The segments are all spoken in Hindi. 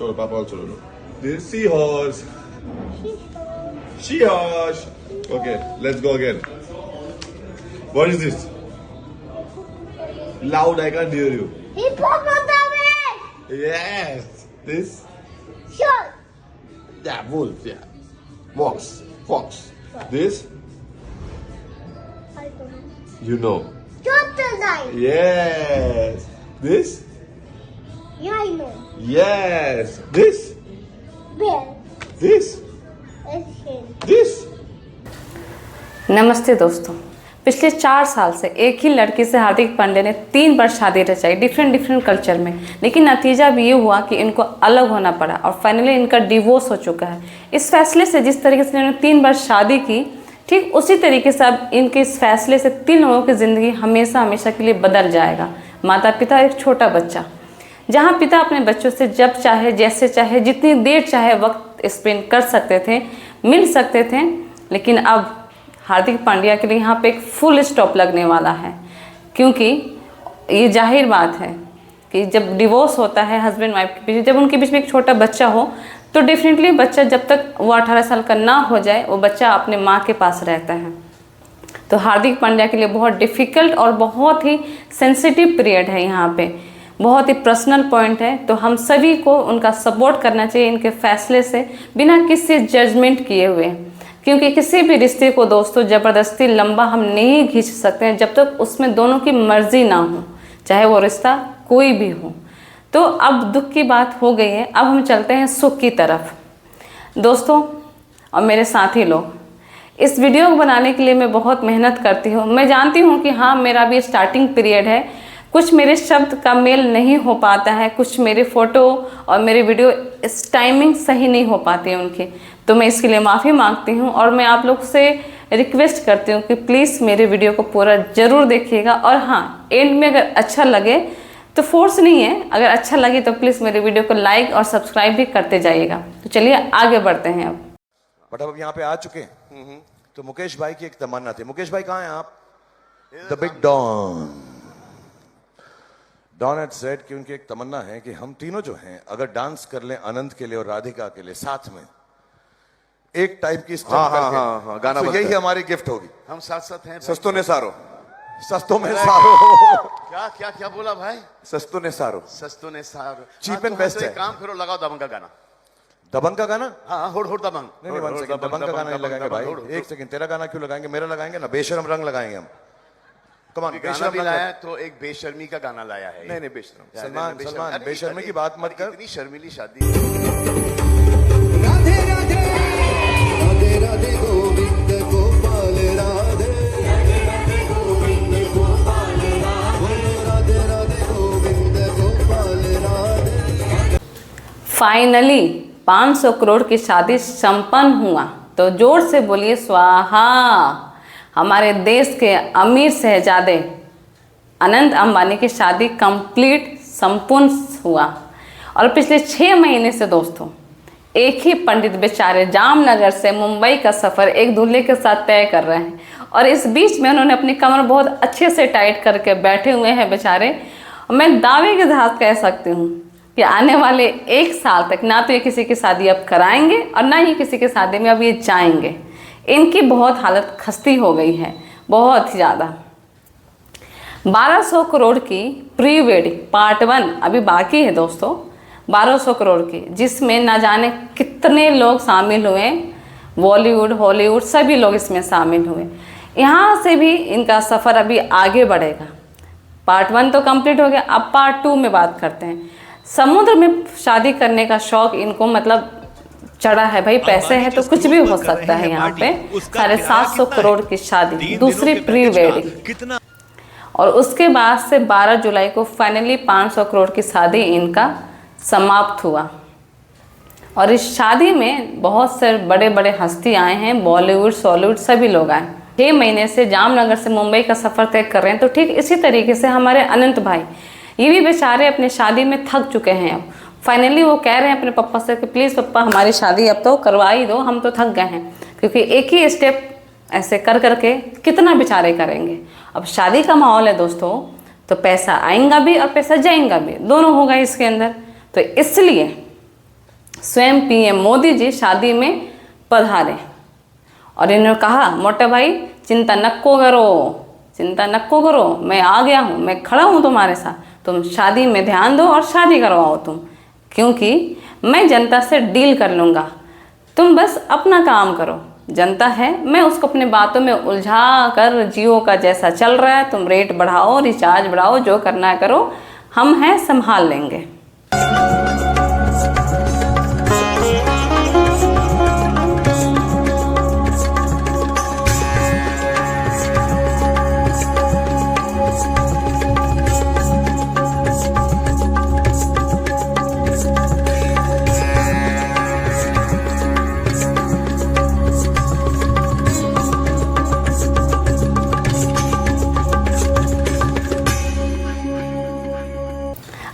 छोड़ो पापा को छोड़ो. This seahorse. Seahorse. Okay, let's go again. What is this? Loud, I can't hear you. Hippopotamus! Yes. This? Shark! Yeah, wolf. Yeah. Fox. This? I don't know. You know. Crocodile! Yes. This? Rhino! Yes. This? Bear! This? Elephant! This? नमस्ते दोस्तों, पिछले 4 साल से एक ही लड़की से हार्दिक पांड्या ने 3 बार शादी रचाई डिफरेंट कल्चर में, लेकिन नतीजा भी ये हुआ कि इनको अलग होना पड़ा और फाइनली इनका डिवोर्स हो चुका है। इस फैसले से जिस तरीके से इन्होंने 3 बार शादी की, ठीक उसी तरीके से अब इनके इस फैसले से 3 लोगों की ज़िंदगी हमेशा के लिए बदल जाएगा। माता पिता, एक छोटा बच्चा। जहाँ पिता अपने बच्चों से जब चाहे, जैसे चाहे, जितनी देर चाहे वक्त स्पेंड कर सकते थे, मिल सकते थे, लेकिन अब हार्दिक पांड्या के लिए यहाँ पे एक फुल स्टॉप लगने वाला है, क्योंकि ये जाहिर बात है कि जब डिवोर्स होता है हस्बैंड वाइफ के बीच, जब उनके बीच में एक छोटा बच्चा हो, तो डेफिनेटली बच्चा जब तक वो 18 साल का ना हो जाए, वो बच्चा अपने माँ के पास रहता है। तो हार्दिक पांड्या के लिए बहुत डिफ़िकल्ट और बहुत ही सेंसिटिव पीरियड है, यहाँ पे बहुत ही पर्सनल पॉइंट है। तो हम सभी को उनका सपोर्ट करना चाहिए इनके फैसले से, बिना किसी जजमेंट किए हुए, क्योंकि किसी भी रिश्ते को दोस्तों ज़बरदस्ती लंबा हम नहीं खींच सकते हैं जब तक उसमें दोनों की मर्जी ना हो, चाहे वो रिश्ता कोई भी हो। तो अब दुख की बात हो गई है, अब हम चलते हैं सुख की तरफ। दोस्तों और मेरे साथी लोग, इस वीडियो को बनाने के लिए मैं बहुत मेहनत करती हूँ। मैं जानती हूँ कि हाँ, मेरा भी स्टार्टिंग पीरियड है, कुछ मेरे शब्द का मेल नहीं हो पाता है, कुछ मेरे फ़ोटो और मेरे वीडियो इस टाइमिंग सही नहीं हो पाती है उनकी, तो मैं इसके लिए माफ़ी मांगती हूँ। और मैं आप लोग से रिक्वेस्ट करती हूँ कि प्लीज़ मेरे वीडियो को पूरा ज़रूर देखिएगा। और हाँ, एंड में अगर अच्छा लगे तो फोर्स नहीं है, अगर अच्छा लगे तो प्लीज़ मेरे वीडियो को लाइक और सब्सक्राइब भी करते जाइएगा। तो चलिए आगे बढ़ते हैं। बट अब यहाँ पे आ चुके हैं, तो मुकेश भाई की एक तमन्ना थी। मुकेश भाई कहाँ हैं आप? The big don had said कि उनकी एक तमन्ना है कि हम तीनों जो हैं अगर डांस कर लें अनंत के लिए और राधिका के लिए साथ में एक टाइप की स्टेप हाँ, गाना तो यही हमारी गिफ्ट होगी। हम साथ साथ हैं। सस्तों ने सारो. सस्तों में सारो। क्या क्या क्या बोला भाई? सस्तों ने सारो. सस्तों ने सारो। Cheap and best है। एक काम करो, लगाओ दबंग का गाना। दबंग का गाना? हाँ, होड़ होड़ दबंग। नहीं, 1 सेकंड, दबंग का गाना नहीं लगाएंगे भाई। 1 सेकंड, तेरा गाना क्यों लगाएंगे? मेरा लगाएंगे ना, बेशर्म रंग लगाएंगे हम। कम ऑन, गाना भी लाया तो एक बेशर्मी का गाना लाया है। नहीं बेशर्म। सलमान बेशर्मी की बात मत कर। इतनी शर्मीली शादी। राधे राधे राधे राधे गोविंद गोपाल राधे राधे गोविंद गोपाल राधे राधे गोविंद गोपाल राधे। फाइनली 500 करोड़ की शादी संपन्न हुआ, तो जोर से बोलिए स्वाहा। हमारे देश के अमीर शहजादे अनंत अंबानी की शादी कंप्लीट संपूर्ण हुआ। और पिछले 6 महीने से दोस्तों एक ही पंडित बेचारे जामनगर से मुंबई का सफ़र एक दूल्हे के साथ तय कर रहे हैं, और इस बीच में उन्होंने अपनी कमर बहुत अच्छे से टाइट करके बैठे हुए हैं बेचारे। मैं दावे के साथ कह सकती हूँ कि आने वाले 1 साल तक ना तो ये किसी की शादी अब कराएंगे और ना ही किसी की शादी में अब ये जाएंगे। इनकी बहुत हालत खस्ती हो गई है, बहुत ही ज़्यादा। 1200 करोड़ की प्री वेडिंग पार्ट 1 अभी बाकी है दोस्तों, 1200 करोड़ की, जिसमें ना जाने कितने लोग शामिल हुए, बॉलीवुड हॉलीवुड सभी लोग इसमें शामिल हुए। यहाँ से भी इनका सफ़र अभी आगे बढ़ेगा। पार्ट 1 तो कंप्लीट हो गया, अब पार्ट 2 में बात करते हैं। समुद्र में शादी करने का शौक इनको मतलब चढ़ा है भाई, पैसे हैं तो कुछ भी हो सकता है। यहाँ पे 750 करोड़ की शादी, दूसरी प्री वेडिंग, और उसके बाद से 12 जुलाई को फाइनली 500 करोड़ की शादी इनका समाप्त हुआ। और इस शादी में बहुत से बड़े बड़े हस्ती आए हैं, बॉलीवुड सॉलीवुड सभी लोग आए। 6 महीने से जामनगर से मुंबई का सफ़र तय कर रहे हैं। तो ठीक इसी तरीके से हमारे अनंत भाई, ये भी बेचारे अपने शादी में थक चुके हैं। अब फाइनली वो कह रहे हैं अपने पापा से कि प्लीज़ पापा हमारी शादी अब तो करवा ही दो, हम तो थक गए हैं, क्योंकि एक ही स्टेप ऐसे कर करके कितना बेचारे करेंगे। अब शादी का माहौल है दोस्तों, तो पैसा आएगा भी और पैसा जाएगा भी, दोनों होगा इसके अंदर। तो इसलिए स्वयं पीएम मोदी जी शादी में पधारे और इन्होंने कहा मोटे भाई चिंता नको करो, चिंता नको करो, मैं आ गया हूँ, मैं खड़ा हूँ तुम्हारे साथ, तुम शादी में ध्यान दो और शादी करवाओ तुम, क्योंकि मैं जनता से डील कर लूँगा, तुम बस अपना काम करो। जनता है मैं उसको अपनी बातों में उलझा कर, जियो का जैसा चल रहा है तुम रेट बढ़ाओ, रिचार्ज बढ़ाओ, जो करना है करो, हम हैं संभाल लेंगे।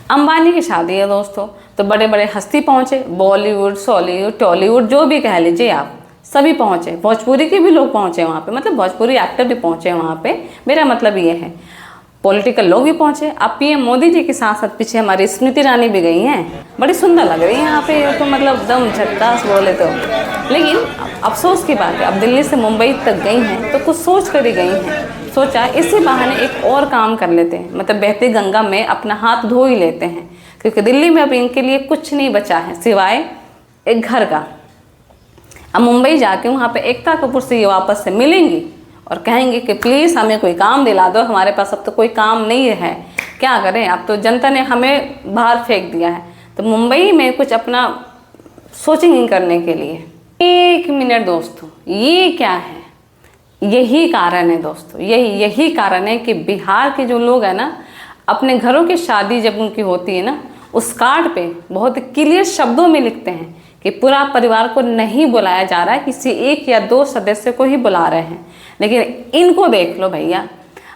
अंबानी की शादी है दोस्तों, तो बड़े बड़े हस्ती पहुँचे, बॉलीवुड, सॉलीवुड, टॉलीवुड, जो भी कह लीजिए आप, सभी पहुँचे, भोजपुरी के भी लोग पहुँचे वहाँ पे, मतलब भोजपुरी एक्टर भी पहुँचे वहाँ पे, मेरा मतलब ये है पॉलिटिकल लोग भी पहुँचे। अब पीएम मोदी जी के साथ साथ पीछे हमारी स्मृति ईरानी भी गई हैं, बड़ी सुंदर लग रही है यहाँ पे, तो मतलब दम झक्कास बोले तो। लेकिन अफसोस की बात है, अब दिल्ली से मुंबई तक गई हैं तो कुछ सोच कर ही गई हैं, सोचा इसी बहाने एक और काम कर लेते हैं, मतलब बहती गंगा में अपना हाथ धो ही लेते हैं, क्योंकि दिल्ली में अब इनके लिए कुछ नहीं बचा है सिवाय एक घर का। अब मुंबई जाके वहाँ पे एकता कपूर से ये वापस से मिलेंगी और कहेंगे कि प्लीज़ हमें कोई काम दिला दो, हमारे पास अब तो कोई काम नहीं है, क्या करें, अब तो जनता ने हमें बाहर फेंक दिया है। तो मुंबई में कुछ अपना सोचेंगे करने के लिए। एक मिनट दोस्तों, ये क्या है, यही कारण है दोस्तों, यही कारण है कि बिहार के जो लोग हैं ना, अपने घरों की शादी जब उनकी होती है ना, उस कार्ड पे बहुत क्लियर शब्दों में लिखते हैं कि पूरा परिवार को नहीं बुलाया जा रहा है, किसी एक या दो सदस्य को ही बुला रहे हैं। लेकिन इनको देख लो भैया,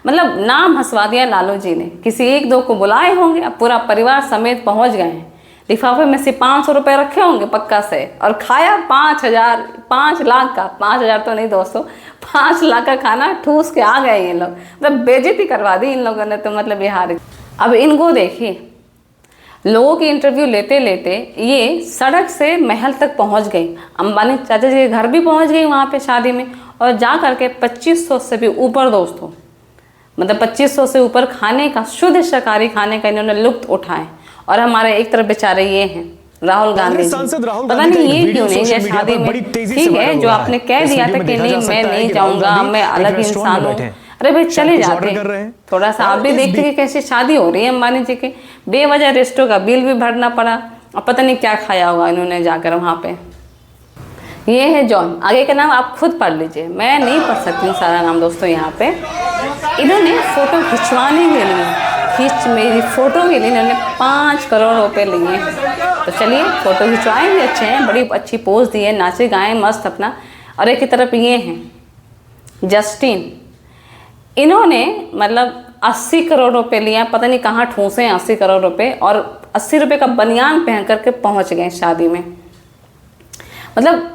मतलब नाम हंसवा दिया लालू जी ने, किसी एक दो को बुलाए होंगे, अब पूरा परिवार समेत पहुंच गए हैं, लिफाफे में से 500 रुपये रखे होंगे पक्का से, और खाया 5,000, 5 लाख का, 5,000 तो नहीं दोस्तों, 5 लाख का खाना ठूस के आ गए ये लोग, मतलब बेइज्जती करवा दी इन लोगों ने तो, मतलब बिहार। अब इनको देखिए, लोगों की इंटरव्यू लेते लेते ये सड़क से महल तक पहुंच गई, अंबानी चाचा जी के घर भी पहुंच गई वहाँ पे शादी में, और जा करके 2500 से भी ऊपर दोस्तों, मतलब 2500 से ऊपर खाने का, शुद्ध शाकाहारी खाने का इन्होंने लुत्फ उठाए। और हमारे एक तरफ बेचारे ये हैं राहुल गांधी, पता नहीं ये क्यों नहीं गए शादी में, ठीक है जो आपने कह दिया था कि नहीं मैं नहीं जाऊंगा, मैं अलग इंसान हूँ, अरे भाई चले जाते, थोड़ा सा आप भी देखते कि कैसी शादी हो रही है अंबानी जी के, बेवजह रेस्टों का बिल भी भरना पड़ा, और पता नहीं क्या खाया होगा इन्होंने जाकर वहाँ पे। ये है जॉन, आगे का नाम आप खुद पढ़ लीजिए, मैं नहीं पढ़ सकती हूँ सारा नाम दोस्तों। यहाँ पे इन्होंने फ़ोटो खिंचवाने के लिए, मेरी फ़ोटो के लिए इन्होंने 5 करोड़ रुपए लिए हैं। तो चलिए फ़ोटो खिंचवाएंगे, अच्छे हैं, बड़ी अच्छी पोज दी है, नाचे गाएँ मस्त अपना। और एक की तरफ ये हैं जस्टिन, इन्होंने मतलब 80 करोड़ रुपए लिया, पता नहीं कहाँ ठूसे हैं 80 करोड़ रुपए, और 80 रुपये का बनियान पहन करके पहुँच गए शादी में। मतलब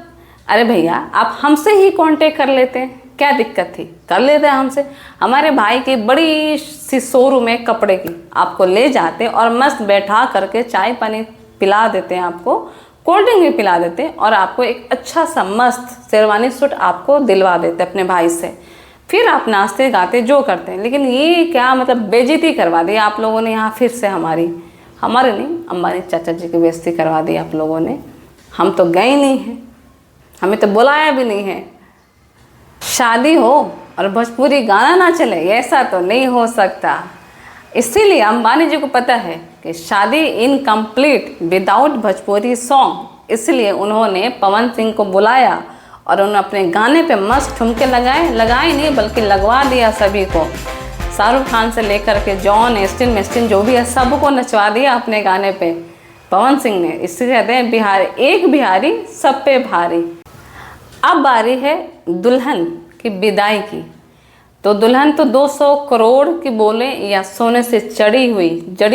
अरे भैया आप हमसे ही कांटेक्ट कर लेते हैं, क्या दिक्कत थी, कर लेते हैं हमसे। हमारे भाई की बड़ी सी शोरूम है कपड़े की, आपको ले जाते और मस्त बैठा करके चाय पानी पिला देते हैं, आपको कोल्ड ड्रिंक भी पिला देते हैं, और आपको एक अच्छा सा मस्त शेरवानी सूट आपको दिलवा देते अपने भाई से, फिर आप नाचते गाते जो करते हैं। लेकिन ये क्या मतलब बेइज्जती करवा दी आप लोगों ने यहाँ फिर से, हमारे नहीं, अंबानी चाचा जी की बेइज्जती करवा दी आप लोगों ने। हम तो गए नहीं हैं, हमें तो बुलाया भी नहीं है। शादी हो और भोजपुरी गाना ना चले, ऐसा तो नहीं हो सकता। इसीलिए अंबानी जी को पता है कि शादी इनकम्प्लीट विदाउट भोजपुरी सॉन्ग, इसलिए उन्होंने पवन सिंह को बुलाया और उन्होंने अपने गाने पे मस्त ठुमके लगाए नहीं बल्कि लगवा दिया सभी को। शाहरुख खान से लेकर के जॉन, एस्टिन मेस्टिन जो भी है सबको नचवा दिया अपने गाने पे पवन सिंह ने। इससे कहते हैं बिहार, एक बिहारी सब पे भारी। अब बारी है दुल्हन की विदाई की। तो दुल्हन तो 200 करोड़ की बोले या सोने से जड़ी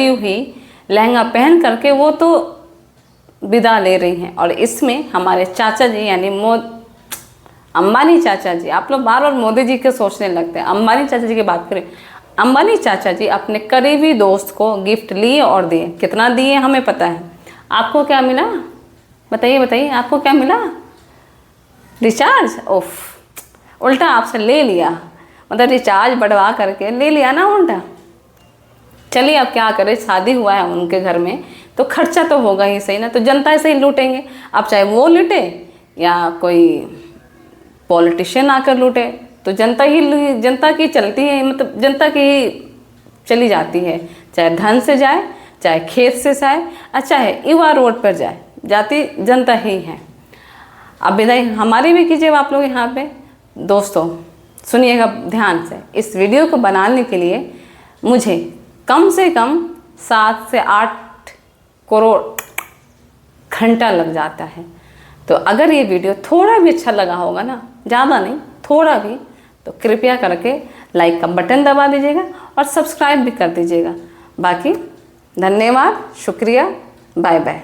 हुई लहंगा पहन करके वो तो विदा ले रही हैं। और इसमें हमारे चाचा जी यानी अंबानी चाचा जी, आप लोग बार बार मोदी जी के सोचने लगते हैं, अंबानी चाचा जी की बात करें। अंबानी चाचा जी अपने करीबी दोस्त को गिफ्ट लिए और दिए। कितना दिए हमें पता है। आपको क्या मिला? बताइए बताइए, आपको क्या मिला? रिचार्ज? ओफ, उल्टा आपसे ले लिया, मतलब रिचार्ज बढ़वा करके ले लिया ना उल्टा। चलिए अब क्या करें, शादी हुआ है उनके घर में तो खर्चा तो होगा ही सही ना, तो जनता ऐसे ही लूटेंगे। अब चाहे वो लूटे या कोई पॉलिटिशियन आकर लूटे, तो जनता की चलती है, मतलब जनता की ही चली जाती है, चाहे धन से जाए, चाहे खेत से जाए, और चाहे युवा रोड पर जाए, जाती जनता ही है। अब विदाई हमारी भी कीजिए आप लोग यहाँ पे। दोस्तों सुनिएगा ध्यान से, इस वीडियो को बनाने के लिए मुझे कम से कम 7 से 8 करोड़ घंटा लग जाता है। तो अगर ये वीडियो थोड़ा भी अच्छा लगा होगा ना, ज़्यादा नहीं थोड़ा भी, तो कृपया करके लाइक का बटन दबा दीजिएगा और सब्सक्राइब भी कर दीजिएगा। बाकी धन्यवाद, शुक्रिया, बाय बाय।